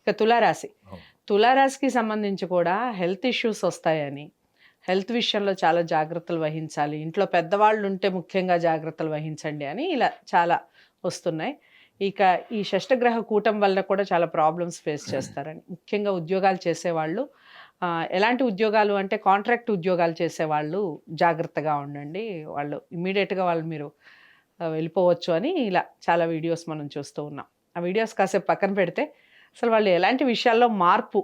ఇక తులారాశి. అవును. తులారాశికి సంబంధించి కూడా హెల్త్ ఇష్యూస్ వస్తాయని, హెల్త్ విషయంలో చాలా జాగ్రత్తలు వహించాలి. ఇంట్లో పెద్దవాళ్ళు ఉంటే ముఖ్యంగా జాగ్రత్తలు వహించండి అని ఇలా చాలా వస్తున్నాయి. ఇక ఈ షష్టగ్రహ కూటం వల్ల కూడా చాలా ప్రాబ్లమ్స్ ఫేస్ చేస్తారని. ముఖ్యంగా ఉద్యోగాలు చేసేవాళ్ళు ఎలాంటి ఉద్యోగాలు అంటే కాంట్రాక్ట్ ఉద్యోగాలు చేసేవాళ్ళు జాగ్రత్తగా ఉండండి. వాళ్ళు ఇమ్మీడియేట్‌గా వాళ్ళు మీరు వెళ్ళిపోవచ్చు అని ఇలా చాలా వీడియోస్ మనం చూస్తూ ఉన్నాం. ఆ వీడియోస్ కాసేపు పక్కన పెడితే అసలు వాళ్ళు ఎలాంటి విషయాల్లో మార్పు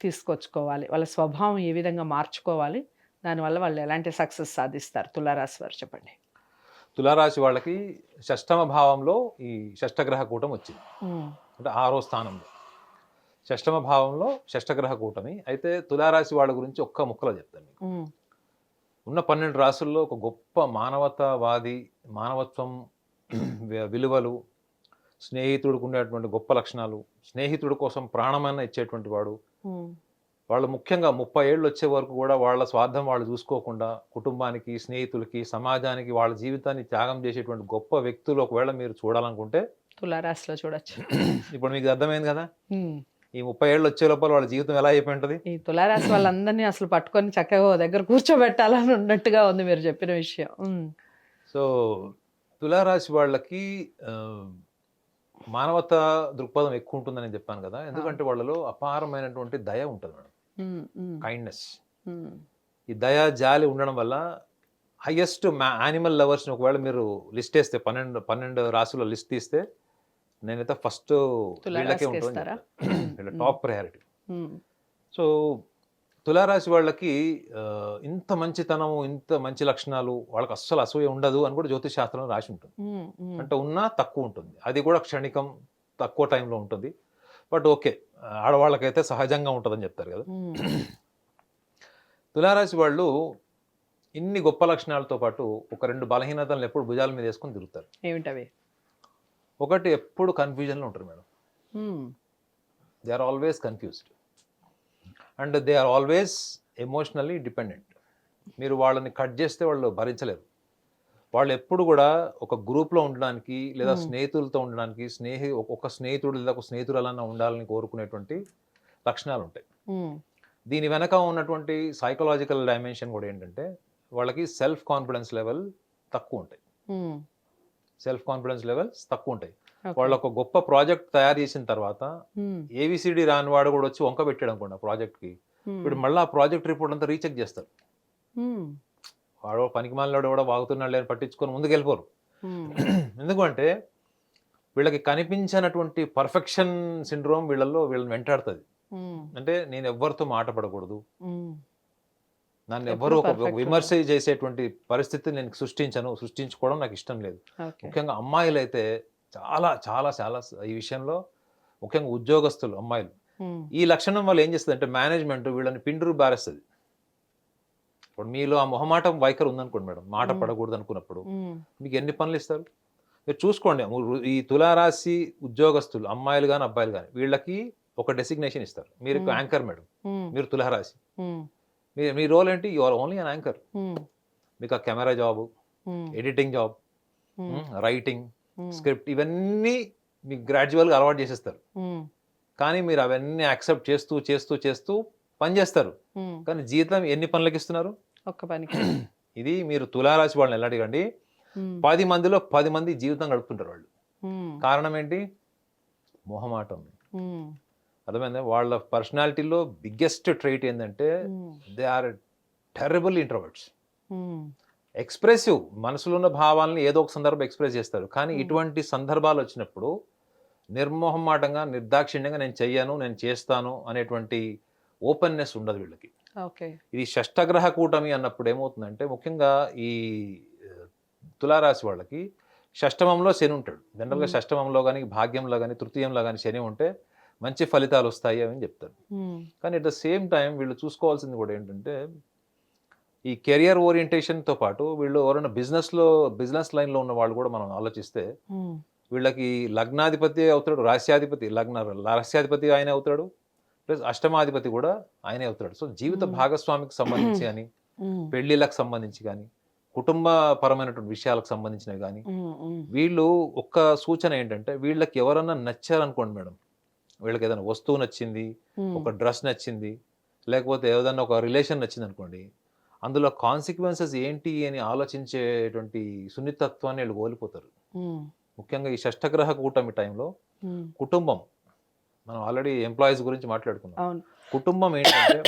తీసుకొచ్చుకోవాలి? వాళ్ళ స్వభావం ఏ విధంగా మార్చుకోవాలి? దానివల్ల వాళ్ళు ఎలాంటి సక్సెస్ సాధిస్తారు? తులారాశి వారు చెప్పండి. తులారాశి వాళ్ళకి షష్టమ భావంలో ఈ షష్టగ్రహ కూటం వచ్చింది. హ్మ్. అంటే 6వ స్థానంలో. షష్టమ భావంలో షష్టగ్రహ కూటమి. అయితే తులారాశి వాళ్ళ గురించి ఒక్క ముక్కలో చెప్తాను మీకు. హ్మ్. ఉన్న 12 రాసుల్లో ఒక గొప్ప మానవతావాది, మానవత్వం, విలువలు, స్నేహితుడికి ఉండేటువంటి గొప్ప లక్షణాలు, స్నేహితుడి కోసం ప్రాణమైనా ఇచ్చేటువంటి వాడు. హ్మ్. వాళ్ళు ముఖ్యంగా 30 ఏళ్ళు వచ్చే వరకు కూడా వాళ్ళ స్వార్థం వాళ్ళు చూసుకోకుండా కుటుంబానికి, స్నేహితులకి, సమాజానికి వాళ్ళ జీవితాన్ని త్యాగం చేసేటువంటి గొప్ప వ్యక్తులు ఒకవేళ మీరు చూడాలనుకుంటే తులారాశిలో చూడొచ్చు. ఇప్పుడు మీకు అర్థమైంది కదా! హ్మ్. ఈ 30 ఏళ్ళు వచ్చే లోపల వాళ్ళ జీవితం ఎలా అయిపోయి ఉంటది? ఈ తులారాశి వాళ్ళందరిని అసలు పట్టుకొని చక్కగా ఓ దగ్గర కూర్చోబెట్టాలని ఉన్నట్టుగా ఉంది మీరు చెప్పిన విషయం. హ్మ్. సో, తులారాశి వాళ్ళకి ఆహ్, మానవతా దృక్పథం ఎక్కువ ఉంటుందని నేను చెప్పాను కదా! అవును. ఎందుకంటే వాళ్ళలో అపారమైనటువంటి దయ ఉంటది మేడం. హ్మ్. హ్మ్. కైండ్‌నెస్. హ్మ్. ఈ దయ, జాలి ఉండడం వల్ల హైయెస్ట్ యానిమల్ లవర్స్‌ని ఒకవేళ మీరు లిస్ట్ ఏస్తే 12 రాసుల లిస్ట్ తీస్తే నేనైతే ఫస్ట్ వీళ్ళకే ఉంటదని తులారాశికేస్తారా? చెప్తా. హ్మ్. వీళ్ళ హ్మ్. Top priority. హ్మ్. సో, తులారాశి వాళ్ళకి ఇంత మంచితనము, ఇంత మంచి లక్షణాలు వాళ్ళకి అస్సలు అసూయ ఉండదు అని కూడా జ్యోతిష్ శాస్త్రంలో రాసి ఉంటుంది. హ్మ్. హ్మ్. అంటే ఉన్నా తక్కువ ఉంటుంది. అది కూడా క్షణికం, తక్కువ టైంలో ఉంటుంది. But okay. ఆడవాళ్ళకైతే సహజంగా ఉంటదని చెప్తారు కదా! హ్మ్. తులారాశి వాళ్ళు ఇన్ని గొప్ప లక్షణాలతో పాటు ఒక 2 బలహీనతలను ఎప్పుడు భుజాల మీద యేసుకొని తిరుగుతారు. ఏమిటవి? ఒకటి ఎప్పుడు కన్‌ఫ్యూజన్‌లో ఉంటారు madam. Hmm. They are always confused. And they are always emotionally dependent. మీరు వాళ్ళని కట్ చేస్తే వాళ్ళు భరించలేరు. వాళ్ళెప్పుడు గూడా ఒక గ్రూప్‌లో ఉండడానికి లేదా హ్మ్. స్నేహితులతో ఉండడానికి ఒక స్నేహితుడు లేదా ఒక స్నేహితురాలన్నా ఉండాలని కోరుకునేటువంటి లక్షణాలుంటాయి. హ్మ్. దీని వెనక ఉన్నటువంటి సైకలాజికల్ డైమెన్షన్ గూడా ఏంటంటే, వాళ్ళకి సెల్ఫ్ కాన్ఫిడెన్స్ లెవెల్ తక్కువుంటాయి. హ్మ్. సెల్ఫ్ కాన్ఫిడెన్స్ లెవెల్స్ తక్కువుంటాయి. ఓకే. వాళ్ళొక గొప్ప ప్రాజెక్ట్ తయారు చేసిన తర్వాత, హ్మ్. ఏబీసీడీ రాని వాడు గూడా వచ్చి వంక పెట్టాడనుకోండి ఆ ప్రాజెక్ట్‌కి, హ్మ్. వీడు మళ్ళా ఆ ప్రాజెక్ట్ రిపోర్ట్ అంతా రీచెక్ జేస్తారు. హ్మ్. వాడో పనికిమాలినోడు ఎవడో వాగుతున్నాడులే అని పట్టించుకొని ముందుకెళ్ళిపోరు. హ్మ్. ఎందుకంటే, వీళ్ళకి కనిపించనటువంటి పర్ఫెక్షన్ సిండ్రోమ్ వీళ్ళని వెంటాడుతది. హ్మ్. అంటే నేనెవ్వరితో మాట పడకూడదు. హ్మ్. నన్నెవ్వరు ఎప్పుడు ఒక పర్ఫెక్ట్ విమర్శ చేసేటువంటి పరిస్థితి నేను సృష్టించను. సృష్టించుకోవడం నాకిష్టం లేదు. ఓకే. ముఖ్యంగా అమ్మాయిలైతే చాలా, చాలా, చాలా ఈ విషయంలో ముఖ్యంగా ఉద్యోగస్తులు అమ్మాయిలు. హ్మ్. ఈ లక్షణం వల్ల ఏం చేస్తదంటే మేనేజ్‌మెంట్ వీళ్ళని పిండురు బారేస్తది. ఇప్పుడు మీలో ఆ మొహమాటం వైఖరి ఉందనుకోండి మేడం. మాట హ్మ్. పడకూడదనుకున్నప్పుడు హ్మ్. మీకు ఎన్ని పనులిస్తారు? మీరు చూసుకోండి. ఈ తులారాశి ఉద్యోగస్తులు అమ్మాయిలు గాని, అబ్బాయిలు గాని వీళ్ళకి ఒక డెసిగ్నేషన్ ఇస్తారు. మీరు హ్మ్. Anchor madam. హ్మ్. మీరు తులారాశి. హ్మ్. మీ మీ రోల్ ఏంటి? You are only an anchor. Hmm. మీకు ఆ camera job, hmm. Editing job, hmm. Writing, hmm. Script ఇవన్నీ మీకు గ్రాడ్యువల్‌గా అలవాటు చేసేస్తారు. హ్మ్. కానీ మీరు అవన్నీ యాక్సెప్ట్ చేస్తూ, చేస్తూ, చేస్తూ పని చేస్తారు. హ్మ్. కానీ జీతం ఎన్ని పనులకిస్తున్నారు? ఒక్క పనికి. ఇది మీరు తులారాశి వాళ్ళని ఎలా అడగండి. హ్మ్. 10 మందిలో 10 మంది జీవితం గడుపుతుంటారు వాళ్ళు. హ్మ్. కారణం ఏంటి? మొహమాటం. హ్మ్. అర్థమైందా? వాళ్ళ పర్సనాలిటీలో బిగ్గెస్ట్ ట్రైట్ ఏందంటే hmm. They are terrible introverts. Hmm. Expressive మనసులో ఉన్న భావాల్ని ఏదో ఒక సందర్భంలో ఎక్స్‌ప్రెస్ చేస్తారు. కానీ హ్మ్. ఇటువంటి సందర్భాలొచ్చినప్పుడు నిర్మొహమాటంగా, నిర్దాక్షిణ్యంగా నేను చెయ్యను, నేను చేస్తాను అనేటువంటి ఓపెన్‌నెస్ ఉండదు వీళ్ళకి. ఓకే. ఇది షష్టగ్రహ కూటమి అన్నప్పుడు ఏమవుతుందంటే ముఖ్యంగా ఈ ఆహ్, తులారాశి వాళ్ళకి షష్టమంలో శని ఉంటాడు. జనరల్‌గా హ్మ్. షష్టమంలో గాని, భాగ్యంలో గాని, తృతీయంలో గాని శని ఉంటే మంచి ఫలితాలొస్తాయి అని చెప్తారు. హ్మ్. కానీ అట్ ద సేమ్ టైమ్ వీళ్ళు చూసుకోవాల్సింది కూడా ఏంటంటే ఈ కెరియర్ ఓరియంటేషన్‌తో పాటు వీళ్ళు ఎవరైనా బిజినెస్ లైన్‌లో ఉన్న వాళ్ళు కూడా మనం ఆలోచిస్తే, హ్మ్. వీళ్ళకి లగ్నాధిపతి అవుతాడు, రాస్యాధిపతి ఆయనే అవుతాడు. ప్లస్ అష్టమాధిపతి కూడా ఆయనే అవుతాడు. సో, జీవిత హ్మ్. భాగస్వామికి సంబంధించి గాని, హ్మ్. పెళ్ళిళ్ళకి సంబంధించి గాని, కుటుంబ పరమైనటువంటి విషయాలకు సంబంధించినవి గాని, హ్మ్. హ్మ్. వీళ్ళు ఒక్క సూచన ఏంటంటే, వీళ్ళకి ఎవరన్నా నచ్చారనుకోండి మేడం, వీళ్ళకి ఏదైనా వస్తువు నచ్చింది, ఒక డ్రెస్ నచ్చింది, లేకపోతే ఏదైనా ఒక రిలేషన్ నచ్చింది అనుకోండి, అందులో కాన్సిక్వెన్సెస్ ఏంటి అని ఆలోచించేటువంటి సున్నితత్వాన్ని వీళ్ళు కోల్పోతారు. ముఖ్యంగా ఈ షష్టగ్రహ కూటమి టైంలో కుటుంబం, మనం ఆల్రెడీ ఎంప్లాయీస్ గురించి మాట్లాడుకున్నాం. అవును. కుటుంబం ఏంటంటే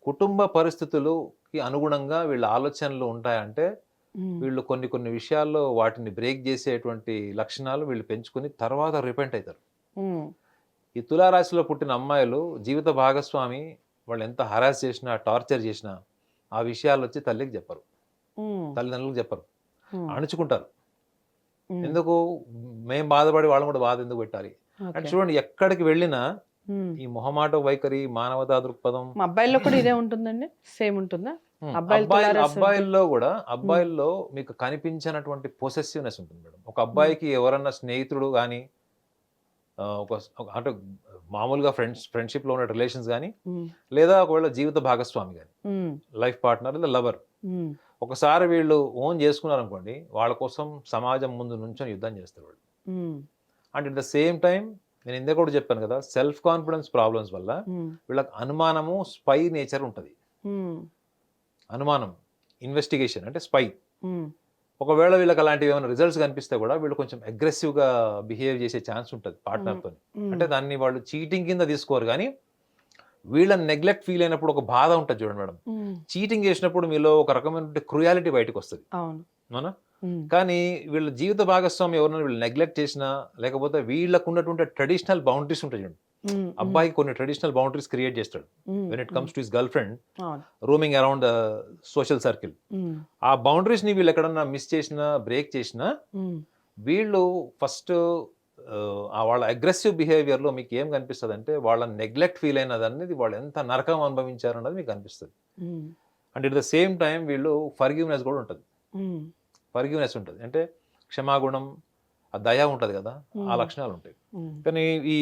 కుటుంబ పరిస్థితులకి అనుగుణంగా వీళ్ళ ఆలోచనలు ఉంటాయంటే వీళ్ళు కొన్ని కొన్ని విషయాల్లో వాటిని బ్రేక్ చేసేటువంటి లక్షణాలు వీళ్ళు పెంచుకుని తర్వాత రిపెంట్ అవుతారు. ఈ తులారాశిలో పుట్టిన అమ్మాయిలు జీవిత భాగస్వామి వాళ్ళు ఎంత హరాస్ చేసినా, టార్చర్ చేసినా ఆ విషయాలు వచ్చి తల్లికి చెప్పరు, తల్లిదండ్రులకు చెప్పరు, అణుచుకుంటారు. ఎందుకు? మేము బాధపడి వాళ్ళని కూడా బాధ ఎందుకు పెట్టాలి అంటే చూడండి, ఎక్కడికి వెళ్ళినా ఈ మొహమాట వైఖరి, మానవతా దృక్పథం. మా అబ్బాయిల్లో కూడా ఇదే ఉంటుందండి, సేమ్ ఉంటుందా? అబ్బాయిల్లో మీకు కనిపించినటువంటి పొసెసివ్నెస్ ఉంటుంది మేడం. ఒక అబ్బాయికి ఎవరన్నా స్నేహితుడు కానీ, అంటే మామూలుగా ఫ్రెండ్షిప్ లో ఉన్న రిలేషన్స్ కానీ, లేదా ఒకవేళ జీవిత భాగస్వామి కానీ, లైఫ్ పార్ట్నర్ లేదా లవర్, ఒకసారి వీళ్ళు ఓన్ చేసుకున్నారు అనుకోండి, వాళ్ళ కోసం సమాజం ముందు నుంచొని యుద్ధం చేస్తారు వాళ్ళు. And at the same time నేను ఇందాక కూడా చెప్పాను కదా, సెల్ఫ్ కాన్ఫిడెన్స్ ప్రాబ్లమ్స్ వల్ల వీళ్ళకి అనుమానము, స్పై నేచర్ ఉంటుంది. అనుమానం, ఇన్వెస్టిగేషన్ అంటే స్పై. ఒకవేళ వీళ్ళకి అలాంటివి ఏమైనా రిజల్ట్స్ కనిపిస్తే కూడా వీళ్ళు కొంచెం అగ్రెసివ్గా బిహేవ్ చేసే ఛాన్స్ ఉంటుంది పార్ట్నర్తో. అంటే దాన్ని వాళ్ళు చీటింగ్ కింద తీసుకోరు, కానీ వీళ్ళని నెగ్లెక్ట్ ఫీల్ అయినప్పుడు ఒక బాధ ఉంటుంది చూడండి మేడం. చీటింగ్ చేసినప్పుడు మీలో ఒక రకమైన క్రుయాలిటీ బయటకు వస్తుంది, అవునా? కానీ వీళ్ళ జీవిత భాగస్వామి ఎవరైనా వీళ్ళు నెగ్లెక్ట్ చేసినా, లేకపోతే వీళ్ళకు ఉన్నటువంటి ట్రెడిషనల్ బౌండరీస్ ఉంటాయి చూడండి. అబ్బాయికి కొన్ని ట్రెడిషనల్ బౌండరీస్ క్రియేట్ చేస్తాడు when it comes to his girl friend roaming around the social circle. ఆ బౌండరీస్ ని వీళ్ళు ఎక్కడన్నా మిస్ చేసినా, బ్రేక్ చేసినా, వీళ్ళు ఫస్ట్ వాళ్ళ అగ్రెసివ్ బిహేవియర్ లో మీకు ఏం కనిపిస్తుంది అంటే వాళ్ళ నెగ్లెక్ట్ ఫీల్ అయినది అనేది వాళ్ళు ఎంత నరకం అనుభవించారు అన్నది మీకు కనిపిస్తుంది. And at the same time వీళ్ళు ఫర్గివ్నెస్ కూడా ఉంటుంది. ఫర్గివ్నెస్ ఉంటుంది అంటే క్షమాగుణం, ఆ దయ ఉంటుంది కదా, ఆ లక్షణాలు ఉంటాయి. కానీ ఈ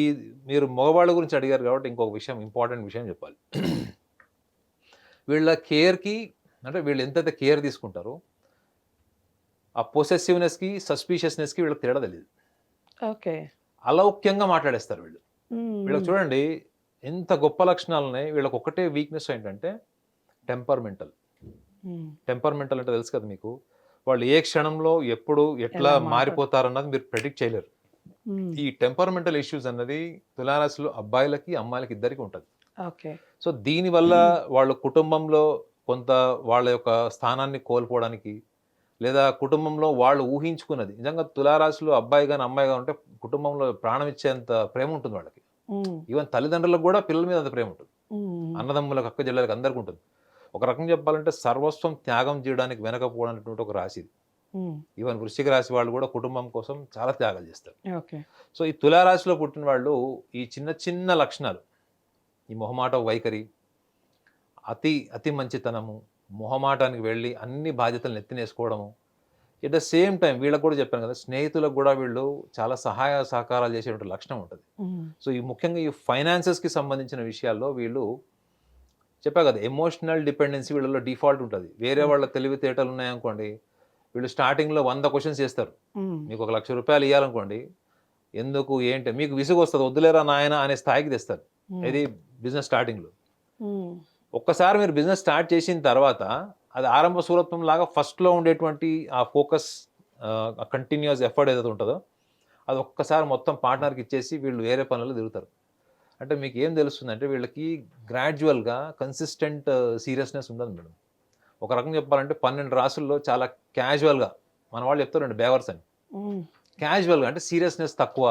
మీరు మగవాళ్ళ గురించి అడిగారు కాబట్టి ఇంకొక విషయం, ఇంపార్టెంట్ విషయం చెప్పాలి. వీళ్ళ కేర్కి, అంటే వీళ్ళు ఎంతైతే కేర్ తీసుకుంటారో ఆ పొసెసివ్నెస్కి, సస్పీషియస్నెస్కి వీళ్ళకి తేడా తెలియదు. ఓకే, అలౌక్యంగా మాట్లాడేస్తారు వీళ్ళు. వీళ్ళకి చూడండి ఎంత గొప్ప లక్షణాలు ఉన్నాయి. వీళ్ళకి ఒకటే వీక్నెస్ ఏంటంటే టెంపర్మెంటల్. టెంపర్మెంటల్ అంటే తెలుసు కదా మీకు, వాళ్ళు ఏ క్షణంలో ఎప్పుడు ఎట్లా మారిపోతారన్నది మీరు ప్రెడిక్ట్ చేయలేరు. ఈ టెంపర్మెంటల్ ఇష్యూస్ అన్నది తులారాశిలో అబ్బాయిలకి, అమ్మాయిలకి ఇద్దరికి ఉంటుంది. సో దీనివల్ల వాళ్ళు కుటుంబంలో కొంత వాళ్ళ యొక్క స్థానాన్ని కోల్పోవడానికి, లేదా కుటుంబంలో వాళ్ళు ఊహించుకున్నది, నిజంగా తులారాశిలో అబ్బాయి కానీ అమ్మాయి కానీ ఉంటే కుటుంబంలో ప్రాణం ఇచ్చేంత ప్రేమ ఉంటుంది వాళ్ళకి. ఈవెన్ తల్లిదండ్రులకు కూడా పిల్లల మీద అంత ప్రేమ ఉంటుంది, అన్నదమ్ములకు, అక్క చెల్లెలకు అందరికీ ఉంటుంది. ఒక రకం చెప్పాలంటే సర్వస్వం త్యాగం చేయడానికి వెనకపోవడానికి ఒక రాశి ఇది. ఈవెన్ వృశ్చిక రాశి వాళ్ళు కూడా కుటుంబం కోసం చాలా త్యాగాలు చేస్తారు. సో ఈ తులారాశిలో పుట్టిన వాళ్ళు ఈ చిన్న చిన్న లక్షణాలు, ఈ మొహమాట వైఖరి, అతి మంచితనము, మొహమాటానికి వెళ్ళి అన్ని బాధ్యతలను ఎత్తినేసుకోవడము, ఎట్ ద సేమ్ టైం వీళ్ళకి కూడా చెప్పాను కదా, స్నేహితులకు కూడా వీళ్ళు చాలా సహాయ సహకారాలు చేసేటువంటి లక్షణం ఉంటుంది. సో ఈ ముఖ్యంగా ఈ ఫైనాన్సెస్కి సంబంధించిన విషయాల్లో వీళ్ళు చెప్పా కదా, ఎమోషనల్ డిపెండెన్సీ వీళ్ళలో డిఫాల్ట్ ఉంటుంది. వేరే వాళ్ళ తెలివితేటలు ఉన్నాయనుకోండి, వీళ్ళు స్టార్టింగ్లో 100 క్వశ్చన్స్ చేస్తారు. మీకు 1,00,000 రూపాయలు ఇవ్వాలనుకోండి, ఎందుకు ఏంటి మీకు విసుగు వస్తుంది, వద్దులేరా నాయన అనే స్థాయికి తెస్తారు. ఇది బిజినెస్ స్టార్టింగ్లో. ఒక్కసారి మీరు బిజినెస్ స్టార్ట్ చేసిన తర్వాత అది ఆరంభ సూరత్వం లాగా ఫస్ట్లో ఉండేటువంటి ఆ ఫోకస్, కంటిన్యూస్ ఎఫర్ట్ ఏదైతే ఉంటుందో అది ఒక్కసారి మొత్తం పార్ట్నర్కి ఇచ్చేసి వీళ్ళు వేరే పనులు తిరుగుతారు. అంటే మీకు ఏం తెలుస్తుంది అంటే వీళ్ళకి గ్రాడ్యువల్గా కన్సిస్టెంట్ సీరియస్నెస్ ఉండదు మేడం. ఒక రకం చెప్పాలంటే 12 రాసుల్లో చాలా క్యాజువల్గా, మన వాళ్ళు చెప్తారండి బేవర్స్ అని, క్యాజువల్గా అంటే సీరియస్నెస్ తక్కువ,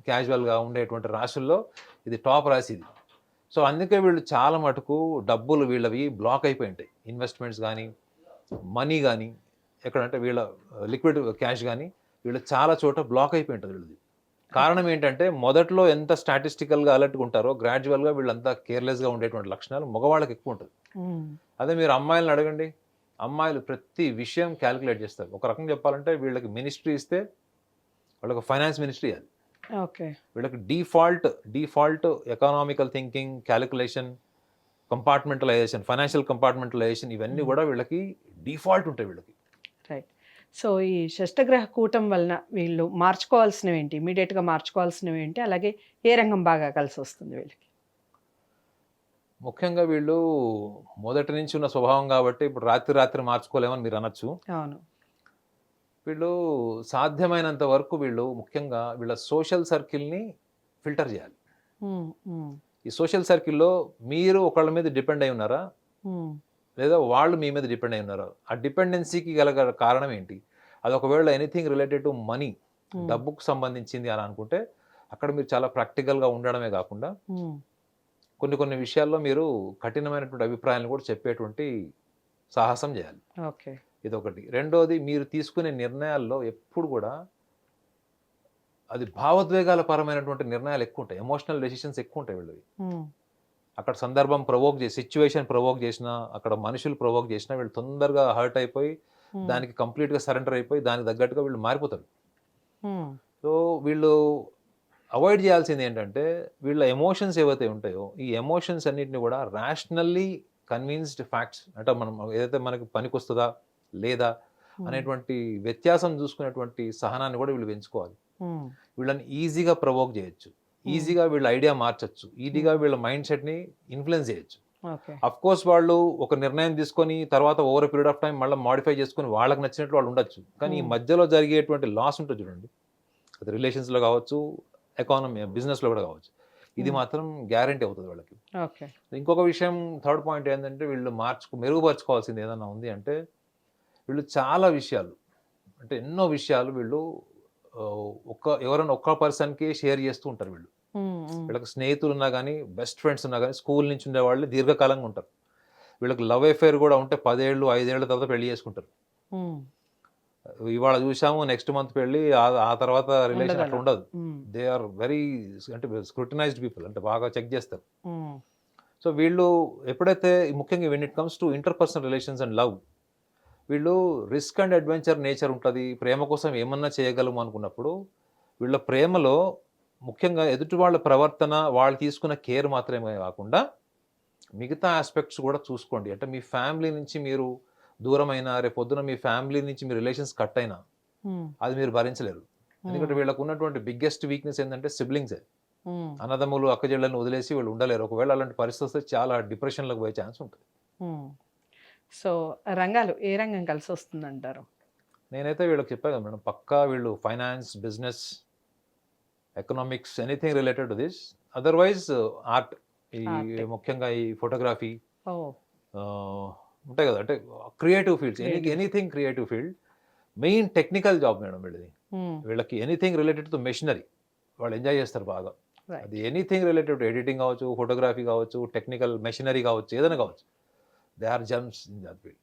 క్యాజువల్గా ఉండేటువంటి రాశుల్లో ఇది టాప్ రాశి ఇది. సో అందుకే వీళ్ళు చాలా మటుకు డబ్బులు వీళ్ళవి బ్లాక్ అయిపోయి ఉంటాయి. ఇన్వెస్ట్మెంట్స్ కానీ, మనీ కానీ, ఎక్కడంటే వీళ్ళ లిక్విడ్ క్యాష్ కానీ వీళ్ళు చాలా చోట బ్లాక్ అయిపోయి ఉంటుంది వీళ్ళది. కారణం ఏంటంటే మొదట్లో ఎంత స్టాటిస్టికల్గా అలర్ట్గా ఉంటారో గ్రాడ్యువల్గా వీళ్ళంతా కేర్లెస్గా ఉండేటువంటి లక్షణాలు మగవాళ్ళకి ఎక్కువ ఉంటుంది. అదే మీరు అమ్మాయిలను అడగండి, అమ్మాయిలు ప్రతి విషయం క్యాలిక్యులేట్ చేస్తారు. ఒక రకం చెప్పాలంటే వీళ్ళకి మినిస్ట్రీ ఇస్తే వాళ్ళకి ఫైనాన్స్ మినిస్ట్రీ అది. వీళ్ళకి default economical thinking, calculation, compartmentalisation, financial compartmentalisation, ఇవన్నీ కూడా వీళ్ళకి డిఫాల్ట్ ఉంటాయి వీళ్ళకి. రైట్. సో ఈ షష్టగ్రహ కూటం వలన వీళ్ళు మార్చుకోవాల్సినవి ఏంటి? ఇమ్మీడియట్‌గా మార్చుకోవాల్సినవి ఏంటి? అలాగే ఏ రంగం బాగా కలిసొస్తుంది వీళ్ళకి? ముఖ్యంగా వీళ్ళు మొదటి నుంచి ఉన్న స్వభావం కాబట్టి ఇప్పుడు రాత్రి రాత్రి మార్చుకోలేమని మీరు అనొచ్చు. అవును. వీళ్ళు సాధ్యమైనంత వరకు వీళ్ళు ముఖ్యంగా వీళ్ళ సోషల్ సర్కిల్‌ని ఫిల్టర్ చేయాలి. హ్మ్. హ్మ్. ఈ సోషల్ సర్కిల్‌లో మీరు ఒకళ్ళ మీద డిపెండ్ అయ్యి ఉన్నారా? హ్మ్. లేదా వాళ్ళు మీ మీద డిపెండ్ అయ్యి ఉన్నారా? ఆ డిపెండెన్సీకి గల కారణం ఏంటి? అది ఒకవేళ ఎనీథింగ్ రిలేటెడ్ టు మనీ, హ్మ్. డబ్బుకు సంబంధించింది అని అనుకుంటే అక్కడ మీరు చాలా ప్రాక్టికల్‌గా ఉండడమే కాకుండా హ్మ్. కొన్ని కొన్ని విషయాల్లో మీరు కఠినమైనటువంటి అభిప్రాయాలను కూడా చెప్పేటువంటి సాహసం చేయాలి. ఓకే. ఇదొకటి. రెండోది మీరు తీసుకునే నిర్ణయాల్లో ఎప్పుడు కూడా అది భావోద్వేగాల పరమైనటువంటి నిర్ణయాలు ఎక్కువుంటాయి. ఎమోషనల్ డెసిషన్స్ ఎక్కువుంటాయి వీళ్ళవి. హ్మ్. అక్కడ సందర్భం ప్రవోక్ చేసి, సిట్యుయేషన్ ప్రవోక్ చేసినా, అక్కడ మనుషులు ప్రవోక్ చేసినా వీళ్ళు తొందరగా హర్ట్ అయిపోయి, హ్మ్. దానికి కంప్లీట్‌గా సరెండర్ అయిపోయి, దానికి తగ్గట్టుగా వీళ్ళు మారిపోతారు. హ్మ్. సో, వీళ్ళు అవాయిడ్ చేయాల్సిందేంటంటే, వీళ్ళ ఎమోషన్స్ ఏవైతే ఉంటాయో, ఈ ఎమోషన్స్ అన్నిటిని కూడా రేషనల్లీ కన్విన్స్డ్ ఫ్యాక్ట్స్ అంటే మనం ఏదైతే మనకి పనికొస్తదా? లేదా? హ్మ్. అనేటువంటి వ్యత్యాసం చూసుకునేటువంటి సహనాన్ని కూడా వీళ్ళు పెంచుకోవాలి. హ్మ్. వీళ్ళని ఈజీగా ప్రవోక్ చేయొచ్చు. హ్మ్. ఈజీగా వీళ్ళ ఐడియా మార్చొచ్చు. ఈజీగా హ్మ్. వీళ్ళ మైండ్ సెట్‌ని ఇన్‌ఫ్లుయెన్స్ చేయొచ్చు. ఓకే. అఫ్‌కోర్స్ వాళ్ళు ఒక నిర్ణయం తీసుకొని తర్వాత over a period of time మళ్ళా మోడిఫై చేసుకొని వాళ్ళకి నచ్చినట్లు వాళ్ళు ఉండొచ్చు. కానీ ఈ హ్మ్. మధ్యలో జరిగేటువంటి లాస్ ఉంటది చూడండి. అది రిలేషన్స్‌లో కావచ్చు, బిజినెస్‌లో కూడా కావచ్చు. ఇది హ్మ్. మాత్రం గ్యారంటీ అవుతది వాళ్ళకి. ఓకే. ఇంకొక విషయం థర్డ్ పాయింట్ ఏందంటే వీళ్ళు మెరుగుపరుచుకోవాల్సింది ఏదన్నా ఉంది అంటే, వీళ్ళు చాలా విషయాలు అంటే ఎన్నో విషయాలు వీళ్ళు ఎవరైనా ఒక్క పర్సన్‌కి షేర్ చేస్తూ ఉంటారు వీళ్ళు. హ్మ్. హ్మ్. వీళ్ళకి స్నేహితులున్నా గానీ, బెస్ట్ ఫ్రెండ్స్ ఉన్నా గానీ, స్కూల్ నుంచి ఉండేవాళ్ళు దీర్ఘకాలంగా ఉంటారు. వీళ్ళకి లవ్ అఫైర్ గూడా ఉంటే 10 ఏళ్ళు, 5 ఏళ్ల తర్వాత పెళ్లి చేసుకుంటారు. హ్మ్. ఇవాళ చూసాము నెక్స్ట్ మంత్ పెళ్లి. ఆ తర్వాత రిలేషన్ అట్లా ఉండదలా. ఉండదు. హ్మ్. దే ఆర్ వెరీ అంటే స్క్రూటనైజ్డ్ పీపుల్ అంటే బాగా చెక్ చేస్తారు. హ్మ్. సో, వీళ్ళు ఎప్పుడైతే ముఖ్యంగా when it comes to interpersonal relations and love వీళ్ళు రిస్క్ అండ్ అడ్వెంచర్ నేచర్ ఉంటది. ప్రేమ కోసం ఏమన్నా చేయగలము అనుకున్నప్పుడు, వీళ్ళ ప్రేమలో ముఖ్యంగా ఎదుటి వాళ్ళ ప్రవర్తన, వాళ్ళు తీసుకున్న కేర్ మాత్రమే కాకుండా, మిగతా యాస్పెక్ట్స్ కూడా చూసుకోండి. అంటే మీ ఫ్యామిలీ నుంచి మీరు దూరమైనా, రేపొద్దున మీ ఫ్యామిలీ నుంచి మీ రిలేషన్స్ కట్ అయినా, హ్మ్. అది మీరు భరించలేరు. ఎందుకంటే హ్మ్. వీళ్ళకున్నటువంటి బిగ్గెస్ట్ వీక్‌నెస్ ఏందంటే సిబ్లింగ్సే. హ్మ్. అన్నదమ్ములు, అక్కచెల్లెల్ని వదిలేసి వీళ్ళు ఉండలేరు. ఒకవేళ అలాంటి పరిస్థితి వస్తే చాలా డిప్రెషన్‌లోకి పోయే ఛాన్స్ ఉంటది. హ్మ్. సో, రంగాలు ఏ రంగం కలిసొస్తుందంటారు? నేనైతే వీళ్ళకి చెప్పా కదా మేడం. పక్కా వీళ్ళు finance, business economics anything related to this. Otherwise art ఈ ఆర్టే. ముఖ్యంగా ఈ ఫోటోగ్రఫీ ఓహ్! ఆహ్, ఉంటాయి గదా! అంటే creative fields creative. Anything creative field. Main technical job madam వీళ్ళది. హ్మ్. వీళ్ళకి ఎనీథింగ్ రిలేటెడ్ టు మెషినరీ వాళ్ళు ఎంజాయ్ చేస్తారు బాగా. అది right. Anything related to editing కావచ్చు, ఫోటోగ్రఫీ కావచ్చు, టెక్నికల్ మెషినరీ కావచ్చు, ఏదైనా కావచ్చు. They are gems in that field.